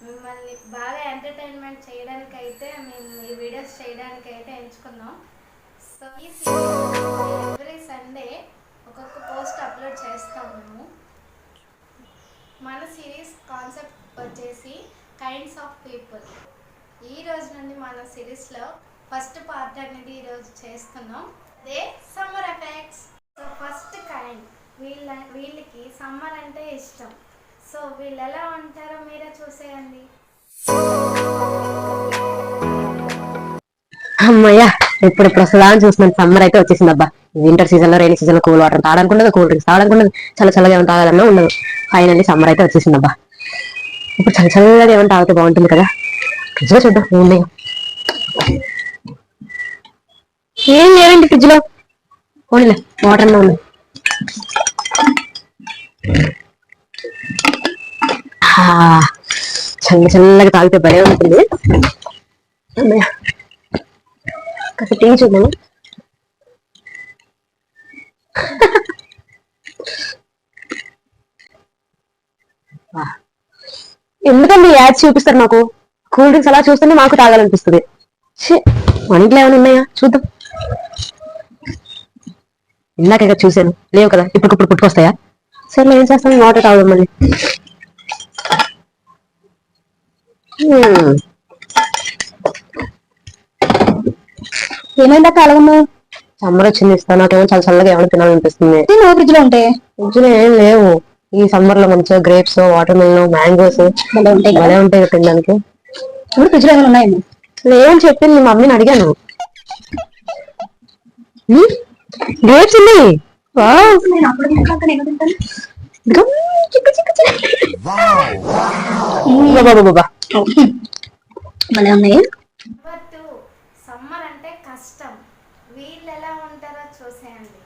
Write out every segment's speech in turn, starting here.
మిమ్మల్ని బాగా ఎంటర్టైన్మెంట్ చేయడానికైతే మేము ఈ వీడియోస్ చేయడానికైతే ఎంచుకున్నాం. సో ఈ సిరీస్ ఎవ్రీ సండే ఒక్కొక్క పోస్ట్ అప్లోడ్ చేస్తాం మేము. మన సిరీస్ కాన్సెప్ట్ వచ్చేసి కైండ్స్ ఆఫ్ పీపుల్. ఈ రోజు నుండి మన సిరీస్లో ఫస్ట్ పార్ట్ అనేది ఈరోజు చేస్తున్నాం. అదే summer effects. So first kind, వీళ్ళకి సమ్మర్ అంటే ఇష్టం. సో వీళ్ళు ఎలా ఉంటారో మీరే చూసేయండి. అమ్మయ్యా, ఇప్పుడు వస్తుందా అని చూస్తున్నాను. సమ్మర్ అయితే వచ్చేసింది అబ్బా. వింటర్ సీజన్ లో, రైనీ సీజన్ లో కూల్ వాటర్ తాగడానికి కూల్ డ్రింక్స్ తాగడానికి చల్ల చల్లగా ఏమైనా తాగాలన్నా ఉండదు. ఫైనల్లీ సమ్మర్ అయితే వచ్చేసింది అబ్బా. ఇప్పుడు చల్ల చల్లగా ఏమైనా తాగితే బాగుంటుంది కదా. ఫ్రిడ్జ్ లో చూద్దాం ఏమున్నాయో. ఏం లేదండి ఫ్రిడ్జ్ లో, ఓన్లీ వాటర్ అన్నా ఉన్నాయి. చల్ల చల్లగా తాగితే భలే ఉంటుంది. కాస్త టీ చూద్దాము. ఎందుకండి యాడ్స్ చూపిస్తారు మాకు? కూల్ డ్రింక్స్ అలా చూస్తేనే మాకు తాగాలనిపిస్తుంది. మన ఇంట్లో ఏమైనా ఉన్నాయా చూద్దాం. ఇందాక చూసాను, లేవు కదా. ఇప్పుడు పుట్టుకొస్తాయా? సరే ఏం చేస్తాను, వాటర్ తాగుదాం మళ్ళీ. ఏమైందా కాలగమ్మా? సమ్మర్ వచ్చింది, ఇస్తాను. నాకేమో చాలా చల్లగా ఏమైనా తినాలనిపిస్తుంది. ఫ్రిడ్జ్ లో ఉంటాయి. ఫ్రిడ్జ్ లో ఏం లేవు. ఈ సమ్మర్ లో మంచిగా గ్రేప్స్, వాటర్ మిలన్, మ్యాంగోస్ భలే ఉంటాయి తినడానికి. ఇప్పుడు ఫ్రిడ్జ్ లో ఏమైనా ఉన్నాయేమో. లేవని చెప్పింది మీ మమ్మీని అడిగాను. గ్రేప్స్ ఉన్నాయి. భలే ఉన్నాయి. నెంబర్ 2, సమ్మర్ అంటే కష్టం. వీళ్ళు ఎలా ఉంటారో చూసేయండి.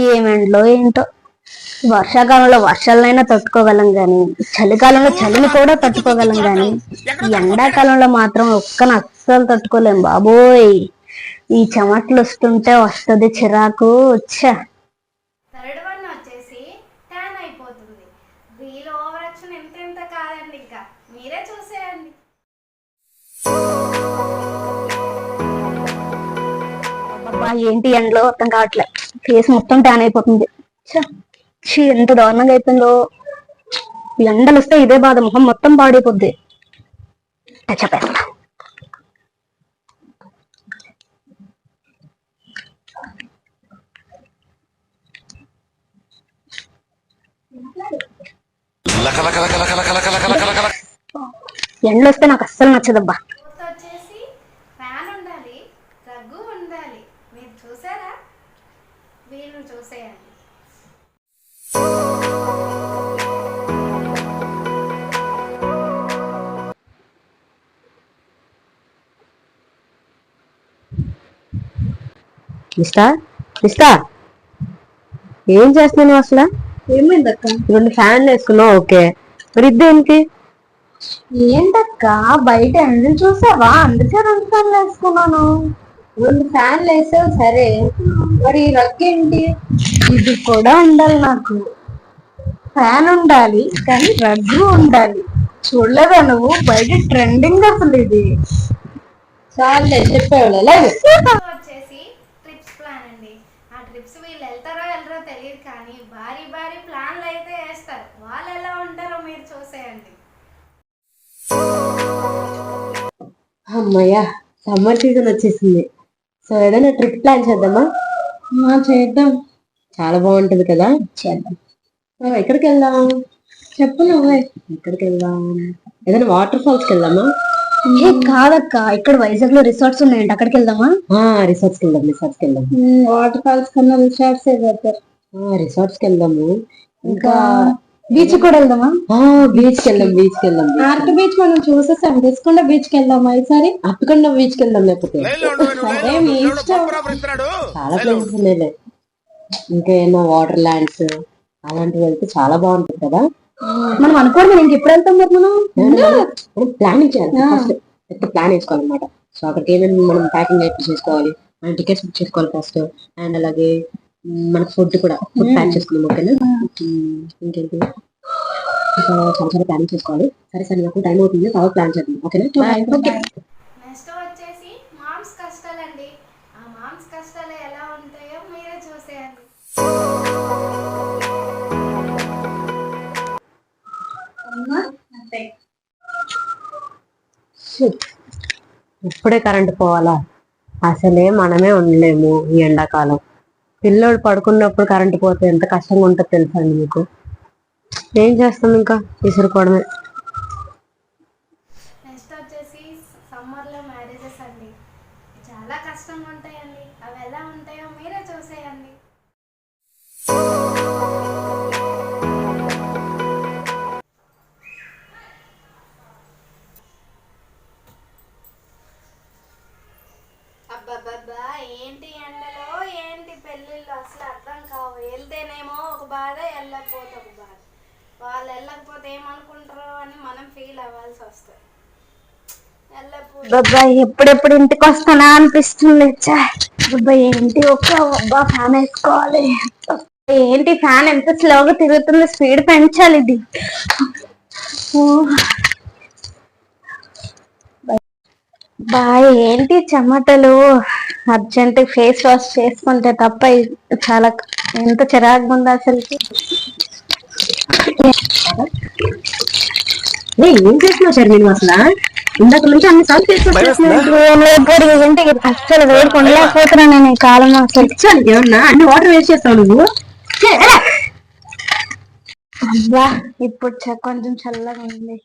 ఏమెండ్లో ఏంటో. వర్షాకాలంలో వర్షాలనైనా తట్టుకోగలం గాని, చలికాలంలో చలిని కూడా తట్టుకోగలం గాని, ఎండాకాలంలో మాత్రం ఒక్కను అస్సలు తట్టుకోలేం బాబోయ్. ఈ చెమట్లు వస్తుంటే వస్తుంది చిరాకు. వచ్చా థర్డ్ వన్ వచ్చేసి ట్యాన్ అయిపోతుంది. వీళ్ళు ఓవర్ యాక్షన్ ఎంత కాదండి, ఇంకా మీరే చూసేయండి. అబ్బా ఏంటి ఎండలో అర్థం కావట్లే. ఫేస్ మొత్తం ట్యాన్ అయిపోతుంది. ఎంత దారుణంగా అయిపోయిందో. ఎండలు వస్తే ఇదే బాధ, మొహం మొత్తం పాడైపోద్ది. చెప్పేస్తా. ఎండలు వస్తే నాకు అస్సలు నచ్చదబ్బా. వచ్చేసి ఫ్యాన్ ఉండాలి, రగ్గు ఉండాలి. మీరు చూసారా? వీళ్ళు చూసేయండి. ఏం చేస్తున్నావు అసలు? ఏమైందక్క? 2 ఫ్యాన్లు వేసుకున్నావు, ఓకే. మరి ఇదేంటి? ఏంటక్క బయట ఎండలు చూసావా? అందుకే 2 ఫ్యాన్లు వేసుకున్నాను. 2 ఫ్యాన్లు వేసావు సరే, మరి రగ్గేంటి? ఇది కూడా ఉండాలి నాకు. ఫ్యాన్ ఉండాలి కానీ రగ్గు ఉండాలి. చూడలేదా నువ్వు? బయట ట్రెండింగ్ అసలు ఇది. చాలే చెప్పేవాళ్ళు. వచ్చేసి ట్రిప్స్ ప్లాన్ అండి. ఆ ట్రిప్స్ వీళ్ళు వెళ్తారో వెళ్ళరో తెలియదు, కానీ భారీ భారీ ప్లాన్లు అయితే వేస్తారు. వాళ్ళు ఎలా ఉంటారో మీరు చూసేయండి. అమ్మయ్యా, సమ్మర్ సీజన్ వచ్చేసింది. సో ఏదైనా ట్రిప్ ప్లాన్ చేద్దామా? చేద్దాం. చాలా బాగుంటది కదా. చేద్దాం. ఎక్కడికి వెళ్దాం చెప్పు నువ్వే. ఎక్కడికి వెళ్దాం? ఏదైనా వాటర్ ఫాల్స్ కి వెళ్దామా? కాదక్క, ఇక్కడ వైజాగ్ లో రిసార్ట్స్ ఉన్నాయంట, అక్కడికి వెళ్దామా? రిసార్ట్స్ కి వెళ్దాం. వాటర్ ఫాల్స్ కన్నా రిసార్ట్స్ బెటర్. రిసార్ట్స్ కి వెళ్దాము. ఇంకా బీచ్ కూడా వెళ్దామా? బీచ్ కి వెళ్దాం. ఆర్ట్ బీచ్ మనం చూసేసాం. రిస్కొండ బీచ్ కి వెళ్దామా ఈసారి? అప్పకొండ బీచ్ కి వెళ్దాం. లేకపోతే చాలా ప్లేసెస్ ఉన్నాయి. ఇంకా ఏమో వాటర్ ల్యాండ్స్ అలాంటివి వెళ్తే చాలా బాగుంటుంది కదా. మనం అనుకోండి, ఇంక ఎప్పుడు వెళ్తాం? మనం ప్లానింగ్ చేయాలి. ఫస్ట్ ప్లాన్ వేసుకోవాలన్నమాట. సో అక్కడికి ఏమేమి మనం ప్యాకింగ్ అయితే చేసుకోవాలి, మనం టికెట్స్ బుక్ చేసుకోవాలి ఫస్ట్. అండ్ అలాగే మనకు ఫుడ్ కూడా ఫుడ్ ప్యాక్ చేసుకున్నాం ఓకేనా. ఇంకేంటి ఇంకా చాలా చాలా ప్లాన్ చేసుకోవాలి. సరే సరే నాకు టైం అవుతుంది, తర్వాత ప్లాన్ చేద్దాం ఓకేనా. ఓకే. నెక్స్ట్ వచ్చేసి మామ్స్ కష్టాలండి. ఆ మామ్స్ కష్టాలు ఎలా ఉంటాయో మీరే చూసేయండి. ఇప్పుడే కరెంట్ పోవాలా? అసలే మనమే ఉండలేము ఈ ఎండాకాలం. పిల్లోడు పడుకున్నప్పుడు కరెంట్ పోతే ఎంత కష్టంగా ఉంటుందో తెలుసా అండి మీకు. ఏం చేస్తాం, ఇంకా విసురుకోవడమే. నెక్స్ట్ వచ్చేసి సమ్మర్లో మ్యారేజెస్ అండి. చాలా కష్టంగా ఉంటాయండి. అవి ఎలా ఉంటాయో మీరే చూసేయండి. అబ్బబ్బబ్బా, ఏంటి ఎండలో ఏంటి పెళ్ళిళ్ళు అసలు అర్థం కావు. వెళ్తేనేమో ఒక బాధ, వెళ్ళకపోతే ఒక బాధ. వాళ్ళు వెళ్ళకపోతే ఏమనుకుంటారో అని మనం ఫీల్ అవ్వాల్సి వస్తుంది. బాబాయ్ ఎప్పుడెప్పుడు ఇంటికి వస్తానా అనిపిస్తుంది. బాబాయ్ ఏంటి ఫ్యాన్ వేసుకోవాలి. ఏంటి ఫ్యాన్ ఎంత స్లోగా తిరుగుతుంది, స్పీడ్ పెంచాలి ఇది. బాయ్ ఏంటి చెమటలు, అర్జెంట్ ఫేస్ వాష్ చేసుకుంటే తప్ప చాలా ఎంత చిరాకుగా ఉంది అసలుకి. ఏం చేస్తున్నావు సార్ నేను అసలు ఇందాక నుంచి అన్ని సార్లు ఏంటి అసలు వేడుకొండలేకపోతున్నా నేను ఈ కాలం అసలు. ఏమన్నా అన్ని వాటర్ వేస్ట్ చేస్తావు నువ్వు. అబ్బా ఇప్పుడు కొంచెం చల్లగా ఉంది.